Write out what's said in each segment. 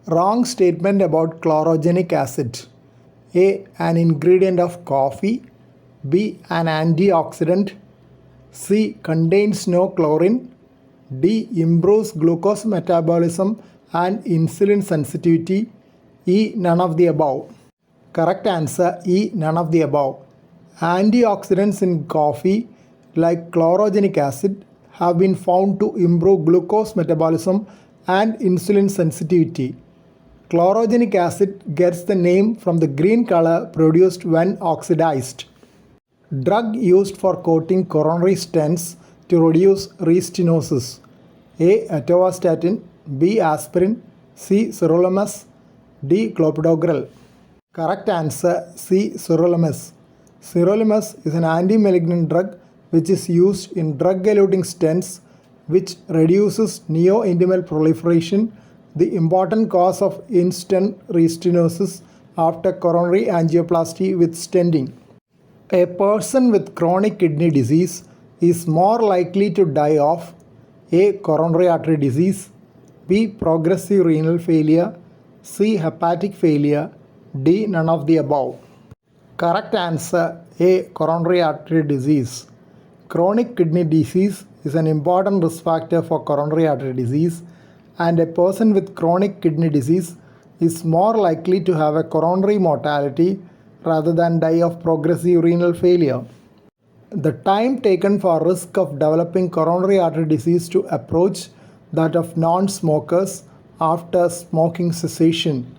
Wrong statement about chlorogenic acid. A. An ingredient of coffee. B. An antioxidant. C. Contains no chlorine. D. Improves glucose metabolism and insulin sensitivity. E. None of the above. Correct answer E. None of the above. Antioxidants in coffee, like chlorogenic acid, have been found to improve glucose metabolism and insulin sensitivity. Chlorogenic acid gets the name from the green color produced when oxidized. Drug used for coating coronary stents to reduce restenosis. A. Atorvastatin. B. Aspirin. C. Sirolimus. D. Clopidogrel. Correct answer C. Sirolimus. Sirolimus is an anti-malignant drug which is used in drug-eluting stents, which reduces neointimal proliferation, the important cause of in-stent restenosis after coronary angioplasty with stenting. A person with chronic kidney disease is more likely to die of A. Coronary artery disease, B. Progressive renal failure, C. Hepatic failure, D. None of the above. Correct answer A. Coronary artery disease. Chronic kidney disease is an important risk factor for coronary artery disease, and a person with chronic kidney disease is more likely to have a coronary mortality rather than die of progressive renal failure. The time taken for risk of developing coronary artery disease to approach that of non-smokers after smoking cessation.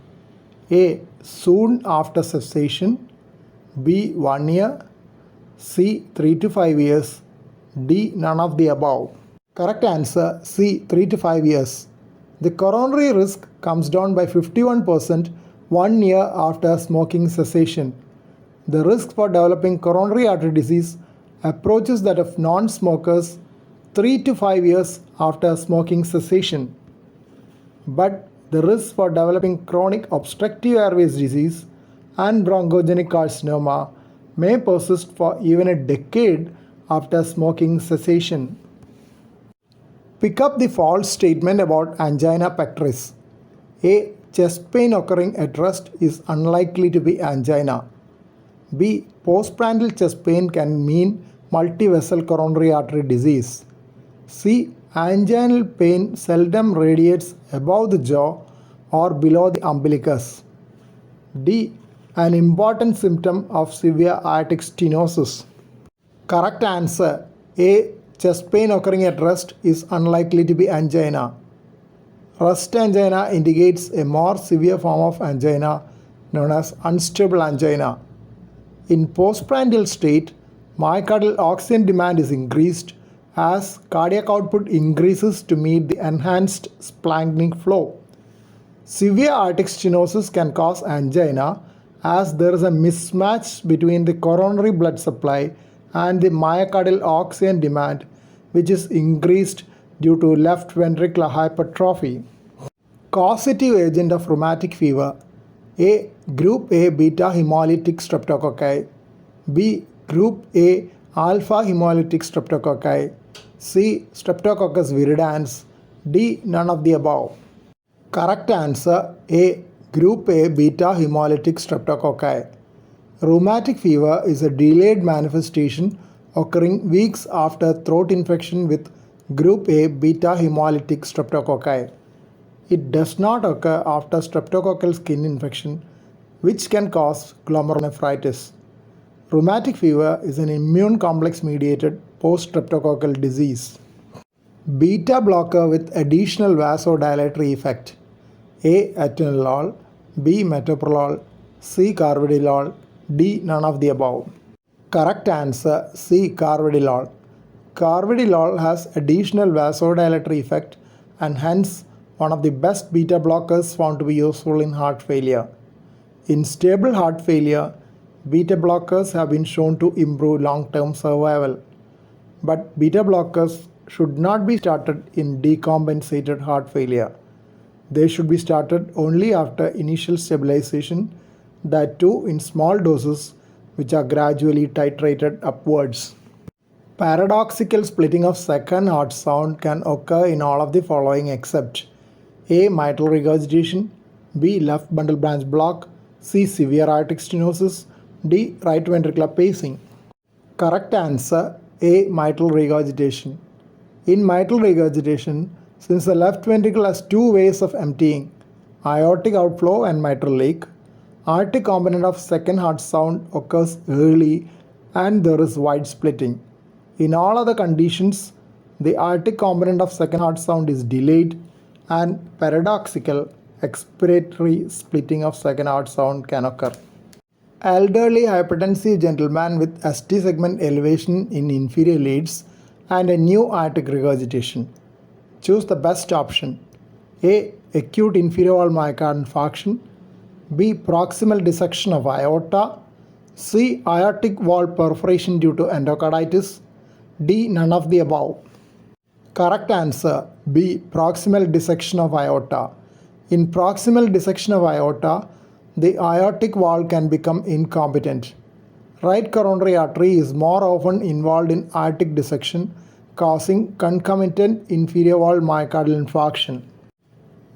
A. Soon after cessation. B. 1 year. C. 3 to 5 years. D. None of the above. Correct answer C. 3 to 5 years. The coronary risk comes down by 51% 1 year after smoking cessation. The risk for developing coronary artery disease approaches that of non-smokers 3 to 5 years after smoking cessation. But the risk for developing chronic obstructive airways disease and bronchogenic carcinoma may persist for even a decade after smoking cessation. Pick up the false statement about angina pectoris. A. Chest pain occurring at rest is unlikely to be angina. B. Postprandial chest pain can mean multi-vessel coronary artery disease. C. Anginal pain seldom radiates above the jaw or below the umbilicus. D. An important symptom of severe aortic stenosis. Correct answer A. Chest pain occurring at rest is unlikely to be angina. Rest angina indicates a more severe form of angina known as unstable angina. In postprandial state, myocardial oxygen demand is increased as cardiac output increases to meet the enhanced splanchnic flow. Severe aortic stenosis can cause angina as there is a mismatch between the coronary blood supply and the myocardial oxygen demand, which is increased due to left ventricular hypertrophy. Causative agent of rheumatic fever. A. Group A beta hemolytic streptococci. B. Group A alpha hemolytic streptococci. C. Streptococcus viridans. D. None of the above. Correct answer A. Group A beta hemolytic streptococci. Rheumatic fever is a delayed manifestation occurring weeks after throat infection with Group A beta hemolytic streptococci. It does not occur after streptococcal skin infection, which can cause glomerulonephritis. Rheumatic fever is an immune complex mediated post-streptococcal disease. Beta blocker with additional vasodilatory effect. A. Atenolol. B. Metoprolol. C. Carvedilol. D. None of the above. Correct answer C. Carvedilol. Carvedilol has additional vasodilatory effect and hence one of the best beta blockers found to be useful in heart failure. In stable heart failure, beta blockers have been shown to improve long-term survival. But beta blockers should not be started in decompensated heart failure. They should be started only after initial stabilization, that too in small doses which are gradually titrated upwards. Paradoxical splitting of second heart sound can occur in all of the following except A. Mitral regurgitation, B. Left bundle branch block, C. Severe aortic stenosis, D. Right ventricular pacing. Correct answer A. Mitral regurgitation. In mitral regurgitation, since the left ventricle has two ways of emptying, aortic outflow and mitral leak, aortic component of second heart sound occurs early and there is wide splitting. In all other conditions, the aortic component of second heart sound is delayed and paradoxical expiratory splitting of second heart sound can occur. Elderly hypertensive gentleman with ST segment elevation in inferior leads and a new aortic regurgitation. Choose the best option. A. Acute inferior wall myocardial infarction. B. Proximal dissection of aorta. C. Aortic wall perforation due to endocarditis. D. None of the above. Correct answer B. Proximal dissection of aorta. In proximal dissection of aorta, the aortic wall can become incompetent. Right coronary artery is more often involved in aortic dissection, causing concomitant inferior wall myocardial infarction.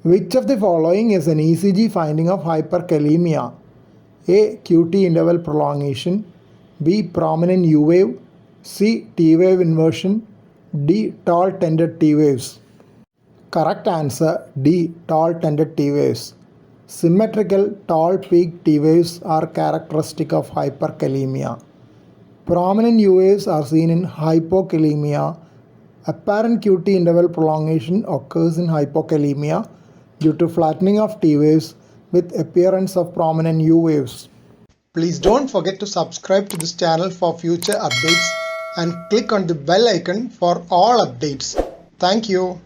Which of the following is an ECG finding of hyperkalemia? A. QT interval prolongation. B. Prominent U wave. C. T wave inversion. D. Tall tended T waves. Correct answer D. Tall tended T waves. Symmetrical tall peak T waves are characteristic of hyperkalemia. Prominent U waves are seen in hypokalemia. Apparent QT interval prolongation occurs in hypokalemia due to flattening of T waves with appearance of prominent U waves. Please don't forget to subscribe to this channel for future updates and click on the bell icon for all updates. Thank you.